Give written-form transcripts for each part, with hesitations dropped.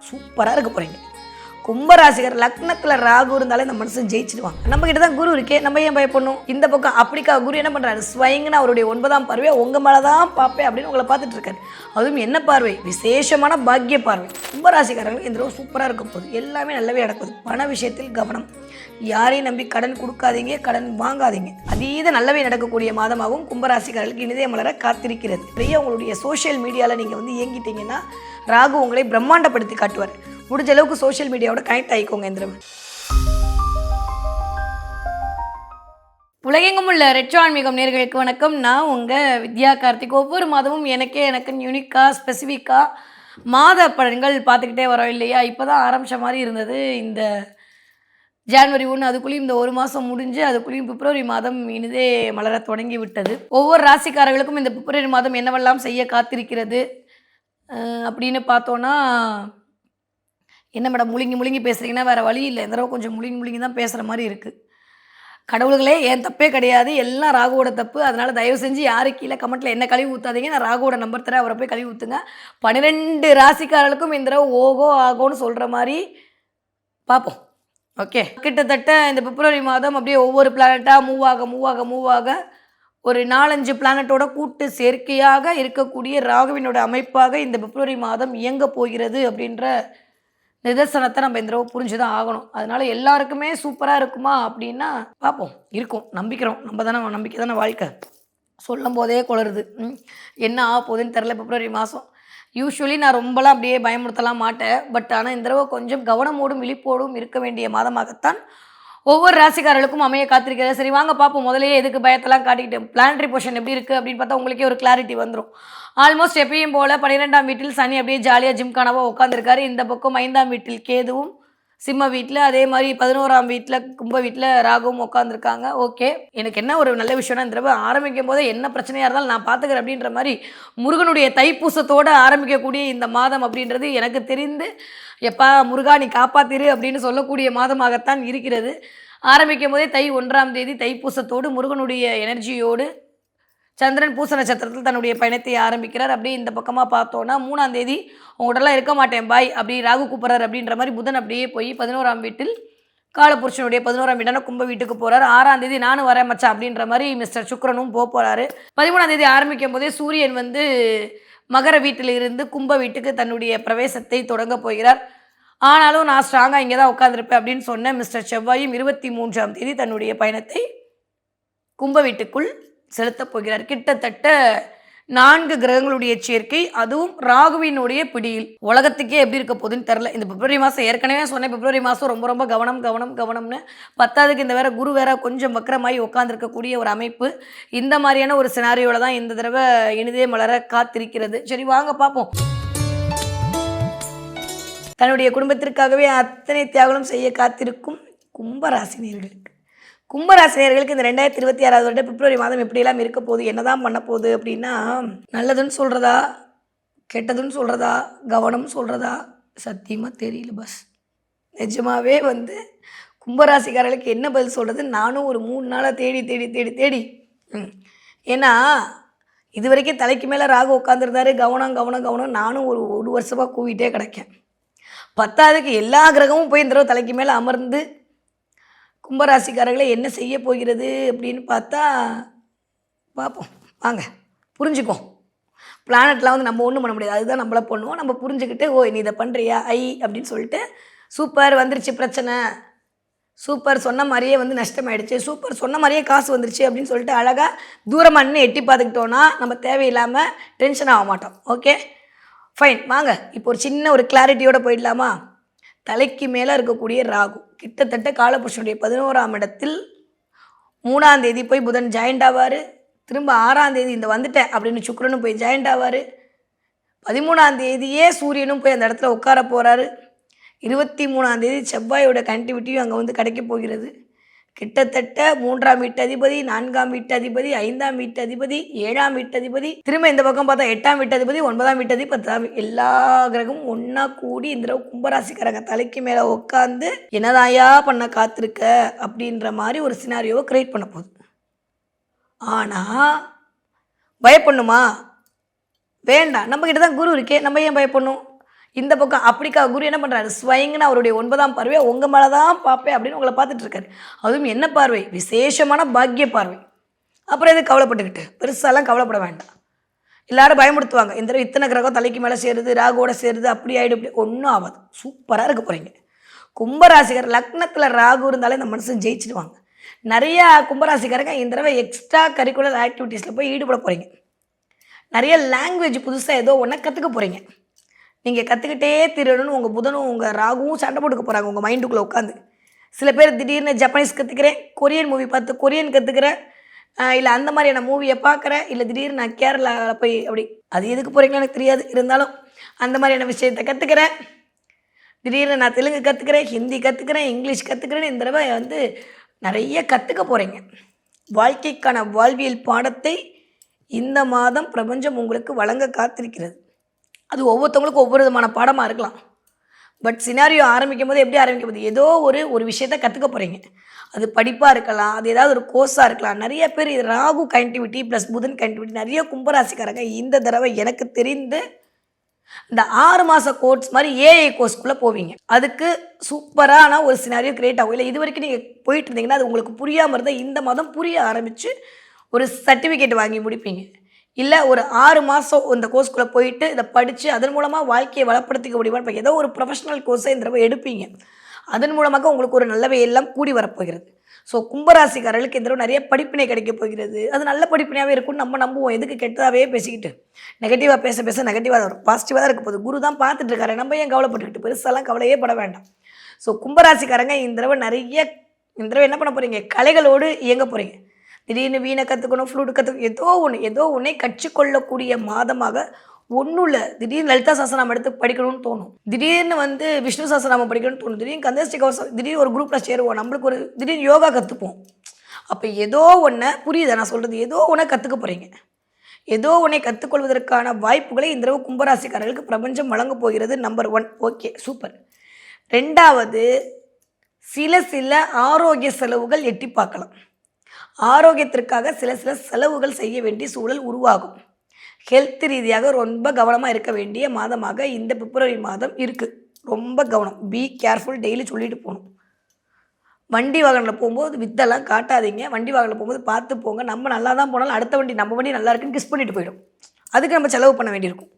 சூப்பராக இருக்க போகிறீங்க. கும்பராசிகர் லக்னத்தில் ராகு இருந்தாலே இந்த மனுஷன் ஜெயிச்சிடுவாங்க. நம்ம கிட்ட தான் குரு இருக்கே, நம்ம ஏன் பயப்படணும்? இந்த பக்கம் அப்படிக்கா குரு என்ன பண்ணுறாரு, ஸ்வயங்கன்னு அவருடைய 9ஆம் பார்வையை உங்கள் மேலே தான் பார்ப்பேன் அப்படின்னு உங்களை பார்த்துட்டு இருக்காரு. அதுவும் என்ன பார்வை, விசேஷமான பாக்கிய பார்வை. கும்பராசிக்காரர்கள் இந்த தடவை சூப்பராக இருக்க போகுது. எல்லாமே நல்லவே நடக்குது. பண விஷயத்தில் கவனம். யாரையும் நம்பி கடன் கொடுக்காதீங்க, கடன் வாங்காதீங்க. அதீத நல்லவே நடக்கக்கூடிய மாதமாகவும் கும்பராசிக்காரர்களுக்கு இனிதே மலர காத்திருக்கிறது. நிறைய உங்களுடைய சோஷியல் மீடியாவில் நீங்கள் இயங்கிட்டீங்கன்னா ராகு உங்களை பிரம்மாண்டப்படுத்தி காட்டுவார். முடிஞ்ச அளவுக்கு சோஷியல் மீடியாவோட கனெக்ட் ஆகிக்கோங்க. இந்த உலகெங்கும் உள்ள ரெட்ரோ ஆன்மீகம் நேயர்களுக்கு வணக்கம். நான் உங்கள் வித்யா கார்த்திக். ஒவ்வொரு மாதமும் எனக்கு யூனிக்காக ஸ்பெசிஃபிக்காக மாத பலன்கள் பார்த்துக்கிட்டே வரோம் இல்லையா? இப்போ தான் ஆரம்பித்த மாதிரி இருந்தது. இந்த ஜான்வரி 1 அதுக்குள்ளேயும் இந்த ஒரு மாதம் முடிஞ்சு அதுக்குள்ளேயும் பிப்ரவரி மாதம் இனிதே மலர தொடங்கி விட்டது. ஒவ்வொரு ராசிக்காரர்களுக்கும் இந்த பிப்ரவரி மாதம் என்னவெல்லாம் செய்ய காத்திருக்கிறது அப்படின்னு பார்த்தோன்னா, என்ன மேடம் முழுங்கி பேசுகிறீங்கன்னா வேறு வழி இல்லை. இந்த தடவை கொஞ்சம் முழுங்கி தான் பேசுகிற மாதிரி இருக்குது. கடவுள்களே, என் தப்பே கிடையாது, எல்லாம் ராகுவோட தப்பு. அதனால் தயவு செஞ்சு யாரு கீழே கமெண்ட்டில் என்ன கழுவி ஊற்றாதீங்க. நான் ராகுவோட நம்பர் தரேன், அவரை போய் கழுவி ஊற்றுங்க. 12 ராசிக்காரர்களுக்கும் இந்த தடவை ஓகோ ஆகோன்னு சொல்கிற மாதிரி பார்ப்போம். ஓகே, கிட்டத்தட்ட இந்த பிப்ரவரி மாதம் அப்படியே ஒவ்வொரு பிளானட்டாக மூவ் ஆக ஒரு 4-5 பிளானட்டோட கூட்டு சேர்க்கையாக இருக்கக்கூடிய ராகுவினோட அமைப்பாக இந்த பிப்ரவரி மாதம் இயங்க போகிறது அப்படின்ற நிதர்சனத்தை நம்ம இந்த தடவை புரிஞ்சு தான் ஆகணும். அதனால் எல்லாருக்குமே சூப்பராக இருக்குமா அப்படின்னா பார்ப்போம். இருக்கும், நம்பிக்கிறோம். நம்பிக்கை தானே வாழ்க்கை. சொல்லும் போதே குளருது. என்ன ஆக போகுதுன்னு தெரில. பிப்ரவரி மாதம் யூஸ்வலி நான் ரொம்பலாம் அப்படியே பயமுறுத்தலாம் மாட்டேன். பட் ஆனால் இந்த தடவை கொஞ்சம் கவனமோடும் விழிப்போடும் இருக்க வேண்டிய மாதமாகத்தான் ஒவ்வொரு ராசிக்காரர்களுக்கும் அமைய காத்திருக்கிறது. சரி வாங்க பார்ப்போம். முதலையே எதுக்கு பயத்தெல்லாம் காட்டிக்கிட்டு பிளானட்டரி பொசிஷன் எப்படி இருக்குது அப்படின்னு பார்த்தா உங்களுக்கே ஒரு கிளாரிட்டி வந்துடும். ஆல்மோஸ்ட் எப்பயும் போல் 12ஆம் வீட்டில் சனி அப்படியே ஜாலியாக ஜிம்கானாவாக உட்காந்துருக்காரு. இந்த பக்கம் 5ஆம் வீட்டில் கேதுவும் சிம்ம வீட்டில், அதே மாதிரி 11ஆம் வீட்டில் கும்ப வீட்டில் ராகுவும் உட்காந்துருக்காங்க. ஓகே, எனக்கு என்ன ஒரு நல்ல விஷயம்னா இந்த தடவை ஆரம்பிக்கும் போதே என்ன பிரச்சனையாக இருந்தாலும் நான் பார்த்துக்கிறேன் அப்படின்ற மாதிரி முருகனுடைய தைப்பூசத்தோடு ஆரம்பிக்கக்கூடிய இந்த மாதம் அப்படின்றது எனக்கு தெரிந்து எப்பா முருகா நீ காப்பாத்திரு அப்படின்னு சொல்லக்கூடிய மாதமாகத்தான் இருக்கிறது. ஆரம்பிக்கும் போதே தை 1ஆம் தேதி தைப்பூசத்தோடு முருகனுடைய எனர்ஜியோடு சந்திரன் பூச நட்சத்திரத்தில் தன்னுடைய பயணத்தை ஆரம்பிக்கிறார். அப்படியே இந்த பக்கமாக பார்த்தோன்னா 3ஆம் தேதி உங்கள்கிட்டலாம் இருக்க மாட்டேன் பாய் அப்படி ராகு கூப்பிட்றார் அப்படின்ற மாதிரி புதன் அப்படியே போய் 11ஆம் வீட்டில் காலபுருஷனுடைய 11ஆம் வீடான கும்ப வீட்டுக்கு போகிறார். 6ஆம் தேதி நானும் வரேன் மச்சான் அப்படின்ற மாதிரி மிஸ்டர் சுக்கிரனும் போகிறாரு. 13ஆம் தேதி ஆரம்பிக்கும் போதே சூரியன் மகர வீட்டில் இருந்து கும்ப வீட்டுக்கு தன்னுடைய பிரவேசத்தை தொடங்க போகிறார். ஆனாலும் நான் ஸ்ட்ராங்காக இங்கே தான் உட்காந்துருப்பேன் அப்படின்னு சொன்ன மிஸ்டர் செவ்வாயும் 23ஆம் தேதி தன்னுடைய பயணத்தை கும்ப வீட்டுக்குள் செலுத்தப் போகிறார். கிட்டத்தட்ட 4 கிரகங்களுடைய சேர்க்கை, அதுவும் ராகுவினுடைய பிடியில். உலகத்துக்கே எப்படி இருக்க போகுதுன்னு தெரில. இந்த பிப்ரவரி மாதம் ஏற்கனவே சொன்னேன், பிப்ரவரி மாதம் ரொம்ப ரொம்ப கவனம்னு. 10ஆவதுக்கு இந்த குரு வேற கொஞ்சம் வக்கரமாகி உட்காந்துருக்கக்கூடிய ஒரு அமைப்பு. இந்த மாதிரியான ஒரு சினாரியோவில் தான் இந்த தடவை இனிதே மலர காத்திருக்கிறது. சரி வாங்க பார்ப்போம். தன்னுடைய குடும்பத்திற்காகவே அத்தனை தியாகங்களும் செய்ய காத்திருக்கும் கும்பராசினியர்களுக்கு இந்த 2026 வருட பிப்ரவரி மாதம் எப்படியெல்லாம் இருக்க போகுது, என்னதான் பண்ண போகுது அப்படின்னா, நல்லதுன்னு சொல்கிறதா கெட்டதுன்னு சொல்கிறதா கவனம் சொல்கிறதா சத்தியமாக தெரியல பஸ். நிஜமாகவே கும்பராசிக்காரர்களுக்கு என்ன பதில் சொல்கிறது நானும் ஒரு 3 நாளாக தேடி ஏன்னா இது வரைக்கும் தலைக்கு மேலே ராகு உட்காந்துருந்தாரு. கவனம் நானும் ஒரு வருஷமாக கூவிட்டே கிடக்கேன். 10ஆவதுக்கு எல்லா கிரகமும் போய் இந்த தடவை தலைக்கு மேலே அமர்ந்து கும்பராசிக்காரர்களை என்ன செய்ய போகிறது அப்படின்னு பார்த்தா பார்ப்போம். வாங்க புரிஞ்சுக்குவோம். பிளானட்லாம் நம்ம ஒன்றும் பண்ண முடியாது, அதுதான் நம்மளை பண்ணுவோம். நம்ம புரிஞ்சுக்கிட்டு ஓ நீ இதை பண்ணுறியா அப்படின்னு சொல்லிட்டு சூப்பர் வந்துருச்சு பிரச்சனை, சூப்பர் சொன்ன மாதிரியே நஷ்டமாயிடுச்சு, சூப்பர் சொன்ன மாதிரியே காசு வந்துருச்சு அப்படின்னு சொல்லிட்டு அழகாக தூரமாக நின்று எட்டி பார்த்துக்கிட்டோன்னா நம்ம தேவையில்லாமல் டென்ஷன் ஆக மாட்டோம். ஓகே ஃபைன், வாங்க இப்போ ஒரு சின்ன ஒரு கிளாரிட்டியோடு போயிடலாமா? தலைக்கு மேலே இருக்கக்கூடிய ராகு கிட்டத்தட்ட காலபுருஷனுடைய 11ஆம் இடத்தில் 3ஆம் தேதி போய் புதன் ஜாயிண்ட் ஆவார். திரும்ப 6ஆம் தேதி இந்த வந்துட்டேன் அப்படின்னு சுக்கிரனும் போய் ஜாயிண்ட் ஆவார். 13ஆம் தேதியே சூரியனும் போய் அந்த இடத்துல உட்கார போகிறாரு. 23ஆம் தேதி செவ்வாயோட கனெக்டிவிட்டியும் அங்கே கிடைக்க போகிறது. கிட்டத்தட்ட 3ஆம் வீட்டு அதிபதி, 4ஆம் வீட்டு அதிபதி, 5ஆம் வீட்டு அதிபதி, 7ஆம் வீட்டு அதிபதி, திரும்ப இந்த பக்கம் பார்த்தா 8ஆம் வீட்டு அதிபதி, 9ஆம் வீட்டு அதிபதி, 10ஆம் எல்லா கிரகமும் ஒன்றா கூடி இந்த கும்பராசிக்காரங்க தலைக்கு மேலே உட்காந்து என்னதாயா பண்ண காத்திருக்க அப்படின்ற மாதிரி ஒரு சினாரியோவை கிரியேட் பண்ண போகுது. ஆனால் பயப்படணுமா? வேண்டாம். நம்மக்கிட்ட தான் குரு இருக்கே, நம்ம ஏன் பயப்படணும்? இந்த பக்கம் அப்படிக்கா குரு என்ன பண்ணுறாரு, ஸ்வயங்கன்னு அவருடைய 9ஆம் பார்வையை உங்கள் மேலே தான் பார்ப்பேன் அப்படின்னு உங்களை பார்த்துட்டு இருக்காரு. அதுவும் என்ன பார்வை, விசேஷமான பாக்கிய பார்வை. அப்புறம் எதுக்கு கவலைப்பட்டுக்கிட்டு, பெருசாலாம் கவலைப்பட வேண்டாம். எல்லாரும் பயமுடுத்துவாங்க, இந்த தடவை இத்தனை கிரகம் தலைக்கு மேலே சேருது, ராகுவோட சேருது, அப்படி ஆகிடும், இப்படி ஒன்றும் ஆகாது. சூப்பராக இருக்க போகிறீங்க. கும்பராசிகர் லக்னத்தில் ராகு இருந்தாலே இந்த மனுஷன் ஜெயிச்சிடுவாங்க. நிறையா கும்பராசிக்காரங்க இந்த தடவை எக்ஸ்ட்ரா கரிக்குலர் ஆக்டிவிட்டீஸில் போய் ஈடுபட போகிறீங்க. நிறைய லாங்குவேஜ் புதுசாக ஏதோ ஒன்று கற்றுக்க போகிறீங்க. நீங்கள் கற்றுக்கிட்டே தீரணும்னு உங்கள் புதனும் உங்கள் ராகுவும் சண்டை போட்டுக்க போகிறாங்க உங்கள் மைண்டுக்குள்ளே உட்காந்து. சில பேர் திடீர்னு ஜப்பனீஸ் கற்றுக்கிறேன், கொரியன் மூவி பார்த்து கொரியன் கற்றுக்கிறேன், இல்லை அந்த மாதிரியான மூவியை பார்க்குறேன், இல்லை திடீர்னு நான் கேரளாவில் போய் அப்படி, அது எதுக்கு போகிறீங்களோ எனக்கு தெரியாது, இருந்தாலும் அந்த மாதிரியான விஷயத்தை கற்றுக்கிறேன். திடீர்னு நான் தெலுங்கு கற்றுக்கிறேன், ஹிந்தி கற்றுக்கிறேன், இங்கிலீஷ் கற்றுக்கிறேன்னு இந்த தடவை நிறைய கற்றுக்க போகிறீங்க. வாழ்க்கைக்கான வாழ்வியல் பாடத்தை இந்த மாதம் பிரபஞ்சம் உங்களுக்கு வழங்க காத்திருக்கிறது. அது ஒவ்வொருத்தவங்களுக்கும் ஒவ்வொரு விதமான பாடமாக இருக்கலாம். பட் சினாரியோ ஆரம்பிக்கும் போது எப்படி ஆரம்பிக்கும் போது ஏதோ ஒரு விஷயத்தை கற்றுக்க போகிறீங்க. அது படிப்பாக இருக்கலாம், அது ஏதாவது ஒரு கோர்ஸாக இருக்கலாம். நிறைய பேர் இது ராகு கனெக்டிவிட்டி ப்ளஸ் புதன் கனெக்டிவிட்டி நிறைய கும்பராசிக்காரங்க இந்த தடவை எனக்கு தெரிந்து இந்த 6 மாத கோர்ஸ் மாதிரி ஏஐ கோர்ஸ்க்குள்ளே போவீங்க. அதுக்கு சூப்பரான ஒரு சினாரியோ கிரியேட் ஆகும். இல்லை இது வரைக்கும் நீங்கள் போயிட்டு இருந்தீங்கன்னா அது உங்களுக்கு புரியாமல் இருந்தால் இந்த மாதம் புரிய ஆரம்பித்து ஒரு சர்டிஃபிகேட் வாங்கி முடிப்பீங்க. இல்லை ஒரு 6 மாதம் இந்த கோர்ஸ்க்குள்ளே போயிட்டு இதை படித்து அதன் மூலமாக வாழ்க்கையை வளப்படுத்திக்க முடியுமா, இப்போ ஏதோ ஒரு ப்ரொஃபஷனல் கோர்ஸை இந்த தடவை எடுப்பீங்க. அதன் மூலமாக உங்களுக்கு ஒரு நல்லவை எல்லாம் கூடி வரப்போகிறது. ஸோ கும்பராசிக்காரர்களுக்கு இந்த தடவை நிறைய படிப்பினை கிடைக்க போகிறது. அது நல்ல படிப்பினையாகவே இருக்கும்னு நம்ம நம்புவோம். எதுக்கு கெட்டதாகவே பேசிக்கிட்டு நெகட்டிவாக பேச நெகட்டிவாக தான் வரும். பாசிட்டிவாக தான் இருக்க போகுது. குரு தான் பார்த்துட்டு இருக்காரு, நம்ம ஏன் கவலைப்பட்டுக்கிட்டு, பெருசாலாம் கவலையே பட வேண்டாம். ஸோ கும்பராசிக்காரங்க இந்த தடவை என்ன பண்ண போகிறீங்க, கலைகளோடு இயங்க போகிறீங்க. திடீர்னு வீணை கற்றுக்கணும், ஃப்ளூட் கற்றுக்கணும், ஏதோ ஒன்றை கற்றுக்கொள்ளக்கூடிய மாதமாக ஒன்றும் இல்லை. திடீர்னு லலிதா சாஸ்திரநாமம் எடுத்து படிக்கணும்னு தோணும், திடீர்னு விஷ்ணு சாஸ்திரநாமம் படிக்கணும்னு தோணும், திடீர்னு கந்தசஷ்டி கவசம், திடீர்னு ஒரு குரூப்பில் சேருவோம், நம்மளுக்கு திடீர்னு யோகா கற்றுப்போம். அப்போ ஏதோ ஒன்று புரியுது நான் சொல்கிறது, ஏதோ ஒன்றை கற்றுக்க போகிறீங்க. ஏதோ ஒன்றை கற்றுக்கொள்வதற்கான வாய்ப்புகளை இந்த தடவை கும்பராசிக்காரர்களுக்கு பிரபஞ்சம் வழங்க போகிறது. Number 1 okay super. 2வது சில ஆரோக்கிய செலவுகள் எட்டி பார்க்கலாம். ஆரோக்கியத்திற்காக சில செலவுகள் செய்ய வேண்டிய சூழல் உருவாகும். ஹெல்த் ரீதியாக ரொம்ப கவனமாக இருக்க வேண்டிய மாதமாக இந்த பிப்ரவரி மாதம் இருக்குது. ரொம்ப கவனம், பி கேர்ஃபுல், டெய்லி சொல்லிட்டு போகணும். வண்டி வாகனத்தில் போகும்போது வித்தெல்லாம் காட்டாதீங்க. வண்டி வாகனத்தில் போகும்போது பார்த்து போங்க. நம்ம நல்லா தான் போனாலும் அடுத்த வண்டி நம்ம வண்டி நல்லா இருக்குன்னு கிஸ் பண்ணிட்டு போயிடும். அதுக்கு நம்ம செலவு பண்ண வேண்டியிருக்கும்.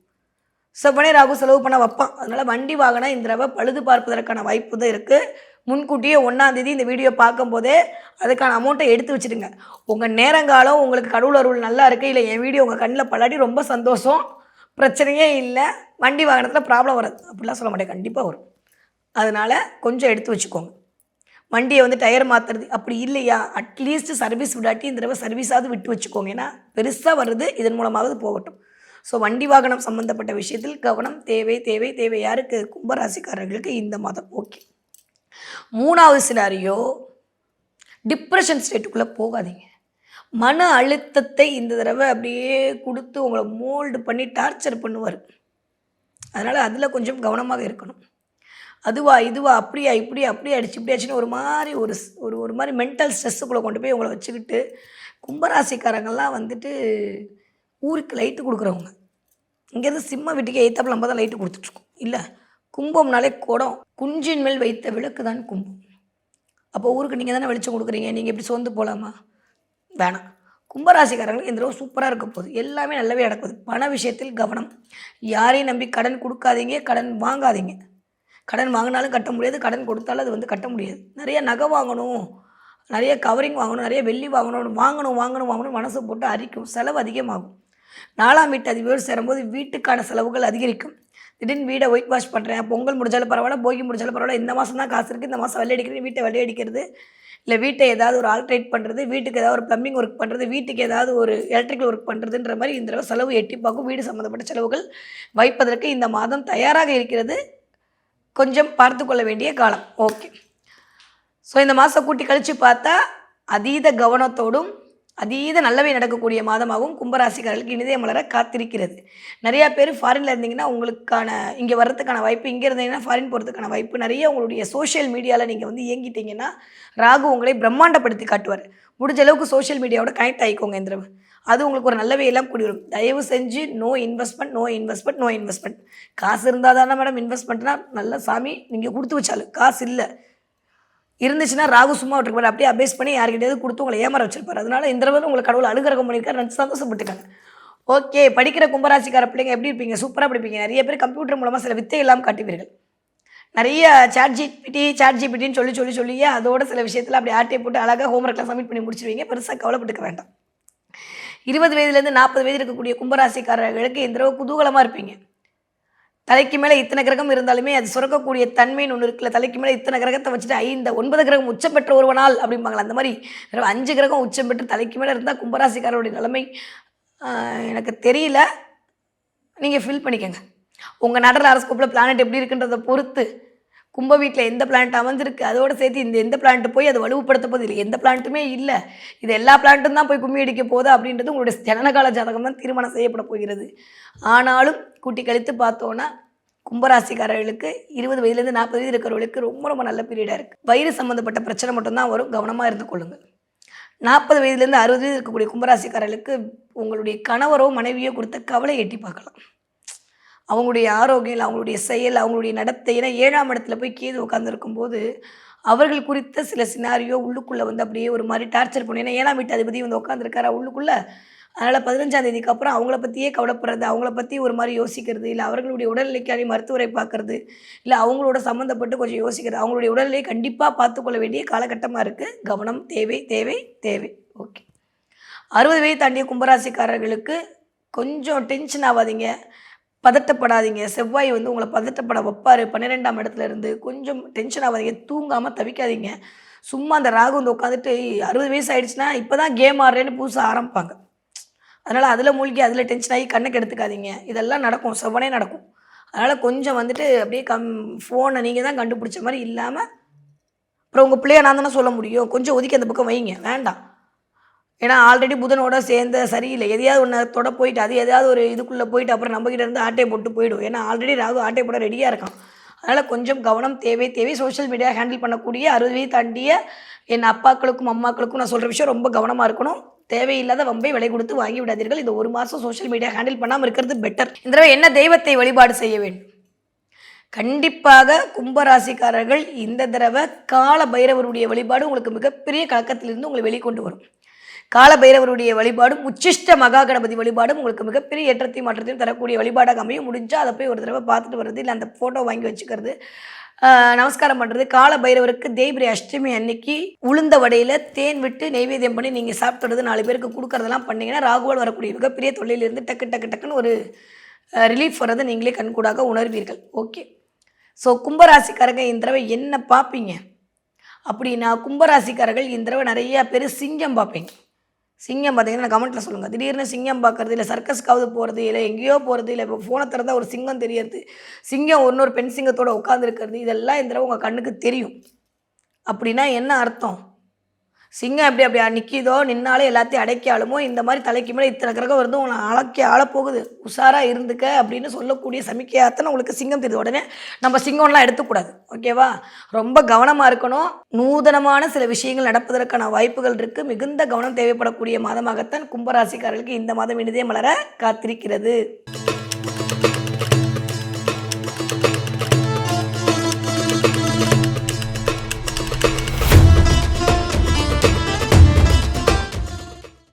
செவ்வனே ராகு செலவு பண்ண வைப்பான். அதனால் வண்டி வாகனம் இந்த தடவை பழுது பார்ப்பதற்கான வாய்ப்பு தான் இருக்குது. முன்கூட்டியே 1ஆம் தேதி இந்த வீடியோ பார்க்கும்போதே அதுக்கான அமௌண்ட்டை எடுத்து வச்சுடுங்க. உங்கள் நேரங்காலம் உங்களுக்கு கடவுள் அருள் நல்லா இருக்குது, இல்லை என் வீடியோ உங்கள் கண்ணில் பல்லாட்டி ரொம்ப சந்தோஷம், பிரச்சனையே இல்லை, வண்டி வாகனத்தில் ப்ராப்ளம் வராது அப்படிலாம் சொல்ல மாட்டேன், கண்டிப்பாக வரும். அதனால் கொஞ்சம் எடுத்து வச்சுக்கோங்க. வண்டியை டயர் மாற்றுறது அப்படி இல்லையா, அட்லீஸ்ட் சர்வீஸ் விடாட்டி இந்த தடவை சர்வீஸாவது விட்டு வச்சுக்கோங்க. ஏன்னா பெருசாக வருது, இதன் மூலமாவது போகட்டும். ஸோ வண்டி வாகனம் சம்மந்தப்பட்ட விஷயத்தில் கவனம் தேவை. யாருக்கு, கும்பராசிக்காரர்களுக்கு இந்த மாதம் ஓகே. 3வது சினாரியோ, டிப்ரெஷன் ஸ்டேட்டுக்குள்ளே போகாதீங்க. மன அழுத்தத்தை இந்த தடவை அப்படியே கொடுத்து உங்களை மோல்டு பண்ணி டார்ச்சர் பண்ணுவார். அதனால் அதில் கொஞ்சம் கவனமாக இருக்கணும். அதுவா இதுவா அப்படியா இப்படி அடிச்சு இப்படி ஆச்சுன்னு ஒரு மாதிரி மென்டல் ஸ்ட்ரெஸ்ஸுக்குள்ளே கொண்டு போய் உங்களை வச்சுக்கிட்டு, கும்பராசிக்காரங்கள்லாம் ஊருக்கு லைட்டு கொடுக்குறவங்க, இங்கேருந்து சிம்ம வீட்டுக்கு எய்த்தாப்பில் நம்ம தான் லைட்டு கொடுத்துட்ருக்கோம். இல்லை, கும்பம்னாலே குடம், குஞ்சின் மேல் வைத்த விளக்கு தான் கும்பம். அப்போ ஊருக்கு நீங்கள் தானே வெளிச்சம் கொடுக்குறீங்க, நீங்கள் எப்படி சோர்ந்து போகலாமா, வேணாம். கும்பராசிக்காரங்களுக்கு இந்த தடவை சூப்பராக இருக்க போகுது, எல்லாமே நல்லாவே நடக்குது. பண விஷயத்தில் கவனம், யாரையும் நம்பி கடன் கொடுக்காதீங்க, கடன் வாங்காதீங்க. கடன் வாங்கினாலும் கட்ட முடியாது, கடன் கொடுத்தாலும் அது கட்ட முடியாது. நிறைய நகை வாங்கணும், நிறைய கவரிங் வாங்கணும், நிறைய வெள்ளி வாங்கணும் மனசு போட்டு அரிக்கும், செலவு அதிகமாகும். 4ஆம் வீட்டு அதிபர் சேரும்போது வீட்டுக்கான செலவுகள் அதிகரிக்கும். திடீர்னு வீடை ஒயிட் வாஷ் பண்ணுறேன், பொங்கல் முடிஞ்சாலும் பரவாயில்ல, போகி முடிஞ்சாலும் பரவாயில்ல, இந்த மாதம் தான் காசு இருக்குது, இந்த மாதம் வெள்ளை அடிக்கிறது, வீட்டை வெள்ளை அடிக்கிறது, இல்லை வீட்டை ஏதாவது ஒரு ஆல்ட்ரேட் பண்ணுறது, வீட்டுக்கு ஏதாவது ஒரு ப்ளம்பிங் ஒர்க் பண்ணுறது, வீட்டுக்கு ஏதாவது ஒரு எலக்ட்ரிக்கல் ஒர்க் பண்ணுறதுன்ற மாதிரி இந்த தடவை செலவு எட்டி பார்க்கும். வீடு சம்மந்தப்பட்ட செலவுகள் வைப்பதற்கு இந்த மாதம் தயாராக இருக்கிறது. கொஞ்சம் பார்த்து கொள்ள வேண்டிய காலம். ஓகே. ஸோ இந்த மாதம் கூட்டி கழித்து பார்த்தா அதீத கவனத்தோடும் அதீத நல்லவை நடக்கக்கூடிய மாதமாகவும் கும்பராசிக்காரர்களுக்கு இனிதே மலர காத்திருக்கிறது. நிறையா பேர் ஃபாரினில் இருந்தீங்கன்னா உங்களுக்கான இங்கே வர்றதுக்கான வாய்ப்பு, இங்கே இருந்தீங்கன்னா ஃபாரின் போகிறதுக்கான வாய்ப்பு, நிறைய உங்களுடைய சோஷியல் மீடியாவில் நீங்கள் இயங்கிட்டீங்கன்னா ராகு உங்களை பிரம்மாண்டப்படுத்தி காட்டுவார். முடிஞ்ச அளவுக்கு சோஷியல் மீடியாவோட கனெக்ட் ஆகிக்கோங்க இந்த தடவை. அது உங்களுக்கு ஒரு நல்லவே எல்லாம் கூடி வரும். தயவு செஞ்சு no investment, no investment, no investment. காசு இருந்தால் தானே மேடம் இன்வெஸ்ட்மெண்ட்னா, நல்ல சாமி நீங்கள் கொடுத்து வச்சாலும் காசு இல்லை இருந்துச்சுன்னா ராகு சும்மா விட்டுருப்பாரு, அப்படியே அபேஸ் பண்ணி யார்கிட்டயாவது கொடுத்து உங்களை ஏமாற வச்சிருப்பாரு. அதனால இந்த தடவை உங்களை கடவுள் அனுகிரகம் பண்ணியிருக்காரு, நினச்சி சந்தோஷப்பட்டுக்காங்க. ஓகே, படிக்கிற கும்பராசிக்கார பிள்ளைங்க எப்படி இருப்பீங்க? சூப்பராக படிப்பீங்க. நிறைய பேர் கம்ப்யூட்டர் மூலமாக சில வித்தை எல்லாம் காட்டுவீர்கள். நிறைய சாட் ஜிபிட்டின்னு சொல்லியே அதோட சில விஷயத்தில் அப்படி ஆட்டையை போட்டு அழகாக ஹோம்ஒர்க்லாம் சப்மிட் பண்ணி முடிச்சிருவீங்க. பெருசாக கவலைப்பட்டுக்க வேண்டாம். 20 வயதுலேருந்து 40 வயது இருக்கக்கூடிய கும்பராசிக்காரர்களுக்கு இந்த தடவை குதூகலமாக இருப்பீங்க. தலைக்கு மேலே இத்தனை கிரகம் இருந்தாலுமே அது சுரக்கக்கூடிய தன்மைன்னு ஒன்று இருக்குல்ல. தலைக்கு மேலே இத்தனை கிரகத்தை வச்சுட்டு இந்த 9 கிரகம் உச்சம் பெற்ற ஒருவனால் அப்படிம்பாங்களா, அந்த மாதிரி 5 கிரகம் உச்சம் பெற்று தலைக்கு மேலே இருந்தால் கும்பராசிக்காரருடைய நிலைமை எனக்கு தெரியல. நீங்கள் ஃபில் பண்ணிக்கோங்க. உங்கள் நடல அரஸ்கோப்பில் பிளானட் எப்படி இருக்குன்றதை பொறுத்து கும்ப வீட்டில் எந்த பிளானட் அமைஞ்சிருக்கு அதோடு சேர்த்து இந்த எந்த பிளானட் போய் அதை வலுப்படுத்த போது இல்லை, எந்த பிளானட்டுமே இல்லை, இது எல்லா பிளானட்டும் தான் போய் கும்மி அடிக்க போகுது அப்படின்றது உங்களுடைய ஜனனகால ஜாதகம் தான் தீர்மானம் செய்யப்பட போகிறது. ஆனாலும் கூட்டி கழித்து பார்த்தோன்னா கும்பராசிக்காரர்களுக்கு 20 வயதுலேருந்து 40 வயது இருக்கிறவர்களுக்கு ரொம்ப ரொம்ப நல்ல பீரியடாக இருக்குது. வயிறு சம்மந்தப்பட்ட பிரச்சனை மட்டும்தான் வரும், கவனமாக இருந்து கொள்ளுங்கள். 40 வயதுலேருந்து 60 வயது இருக்கக்கூடிய கும்பராசிக்காரர்களுக்கு உங்களுடைய கணவரோ மனைவியோ கொடுத்த கவலை எட்டி பார்க்கலாம். அவங்களுடைய ஆரோக்கியம், அவங்களுடைய செயல், அவங்களுடைய நடத்தை, ஏன்னா 7ஆம் இடத்துல போய் கேது உட்காந்துருக்கும் போது அவர்கள் குறித்த சில சினாரியோ உள்ளுக்குள்ளே வந்து அப்படியே ஒரு மாதிரி டார்ச்சர் பண்ணும். ஏன்னா 7ஆம் வீட்டு அதிபதி வந்து உட்காந்துருக்காரா உள்ளுக்குள்ளே. அதனால் 15ஆம் தேதிக்கு அப்புறம் அவங்கள பற்றியே கவலைப்படுறது, அவங்கள பற்றி ஒரு மாதிரி யோசிக்கிறது, இல்லை அவர்களுடைய உடல்நிலைக்கான மருத்துவரை பார்க்குறது, இல்லை அவங்களோட சம்மந்தப்பட்டு கொஞ்சம் யோசிக்கிறது. அவங்களுடைய உடல்நிலையை கண்டிப்பாக பார்த்துக்கொள்ள வேண்டிய காலகட்டமாக இருக்குது. கவனம் தேவை தேவை தேவை. ஓகே, 60 வயது தாண்டிய கும்பராசிக்காரர்களுக்கு கொஞ்சம் டென்ஷன் ஆகாதீங்க, பதட்டப்படாதீங்க. செவ்வாய் வந்து உங்களை பதட்டப்பட வைப்பார் 12ஆம் இடத்துல இருந்து. கொஞ்சம் டென்ஷன் ஆகாதீங்க, தூங்காமல் தவிக்காதீங்க. சும்மா அந்த ராகு வந்து உட்காந்துட்டு 60 வயசு ஆகிடுச்சுன்னா இப்போ தான் கேம் ஆடுறேன்னு புதுசாக ஆரம்பிப்பாங்க. அதனால் அதில் மூழ்கி அதில் டென்ஷன் ஆகி கண்ணுக்கு எடுத்துக்காதீங்க. இதெல்லாம் நடக்கும், செவ்வனே நடக்கும். அதனால் கொஞ்சம் வந்துட்டு அப்படியே ஃபோனை நீங்கள் தான் கண்டுபிடிச்ச மாதிரி இல்லாமல், அப்புறம் உங்கள் பிள்ளைய நான் தானே சொல்ல முடியும், கொஞ்சம் ஒதுக்கி அந்த பக்கம் வைங்க, வேண்டாம். ஏன்னா ஆல்ரெடி புதனோட சேர்ந்த சரியில்லை. எதையாவது ஒன்று தொட போயிட்டு அது எதாவது ஒரு இதுக்குள்ளே போயிட்டு அப்புறம் நம்மக்கிட்ட இருந்து ஆட்டையை போட்டு போயிடும். ஏன்னா ஆல்ரெடி ராகு ஆட்டை போட ரெடியாக இருக்கான். அதனால் கொஞ்சம் கவனம் தேவை தேவை. சோஷியல் மீடியா ஹேண்டில் பண்ணக்கூடிய 60 வயது தாண்டிய என் அப்பாக்களுக்கும் அம்மாக்களுக்கும் நான் சொல்கிற விஷயம், ரொம்ப கவனமாக இருக்கணும். தேவையில்லாத வம்பை விலை கொடுத்து வாங்கி விடாதீர்கள். இந்த ஒரு மாதம் சோஷியல் மீடியா ஹேண்டில் பண்ணாமல் இருக்கிறது பெட்டர். இந்த தடவை என்ன தெய்வத்தை வழிபாடு செய்ய வேண்டும்? கண்டிப்பாக கும்பராசிக்காரர்கள் இந்த தடவை கால பைரவருடைய வழிபாடு உங்களுக்கு மிகப்பெரிய கலக்கத்திலிருந்து உங்களை வெளிக்கொண்டு வரும். கால பைரவருடைய வழிபாடும் உச்சிஷ்ட மகா கணபதி வழிபாடும் உங்களுக்கு மிகப்பெரிய ஏற்றத்தையும் மாற்றத்தையும் தரக்கூடிய வழிபாடாக அமையும். முடிஞ்சால் அதை போய் ஒரு தடவை பார்த்துட்டு வர்றது, இல்லை அந்த ஃபோட்டோ வாங்கி வச்சுக்கிறது, நமஸ்காரம் பண்ணுறது. கால பைரவருக்கு தேய்பிரை அஷ்டமி அன்னைக்கு உளுந்த வடையில் தேன் விட்டு நெய்வேத்தியம் பண்ணி நீங்கள் சாப்பிட்றது 4 பேருக்கு கொடுக்கறதெல்லாம் பண்ணிங்கன்னா ராகுவால் வரக்கூடிய மிகப்பெரிய தொல்லையிலிருந்து டக்குன்னு ஒரு ரிலீஃப் வர்றதை நீங்களே கண்கூடாக உணர்வீர்கள். ஓகே, ஸோ கும்பராசிக்காரங்க இந்த தடவை என்ன பார்ப்பீங்க அப்படின்னா, கும்பராசிக்காரர்கள் இந்த தடவை நிறையா பேர் சிங்கம் பார்ப்பீங்க. சிங்கம் பார்த்தீங்கன்னா கமெண்ட்டில் சொல்லுங்கள். திடீர்னு சிங்கம் பார்க்குறது, இல்லை சர்க்கஸ்க்காவது போகிறது, இல்லை எங்கேயோ போகிறது, இல்லை இப்போ ஃபோனை திறந்தால் ஒரு சிங்கம் தெரியறது, சிங்கம் இன்னொரு பெண் சிங்கத்தோடு உட்காந்துருக்கிறது, இதெல்லாம் இந்த தடவை உங்கள் கண்ணுக்கு தெரியும். அப்படின்னா என்ன அர்த்தம்? சிங்கம் அப்படியா நிற்கிதோ நின்னாலே எல்லாத்தையும் அடைக்காலுமோ, இந்த மாதிரி தலைக்கு மேலே இத்தனை கிரகம் வருது உங்களை ஆளப்போகுது, உஷாராக இருந்துக்க அப்படின்னு சொல்லக்கூடிய சமிக்கையாகத்தான் உங்களுக்கு சிங்கம் தெரியுது. உடனே நம்ம சிங்கம்லாம் எடுத்துக்கூடாது, ஓகேவா? ரொம்ப கவனமாக இருக்கணும். நூதனமான சில விஷயங்கள் நடப்பதற்கான வாய்ப்புகள் இருக்குது. மிகுந்த கவனம் தேவைப்படக்கூடிய மாதமாகத்தான் கும்பராசிக்காரர்களுக்கு இந்த மாதம் இனிதே மலர காத்திருக்கிறது.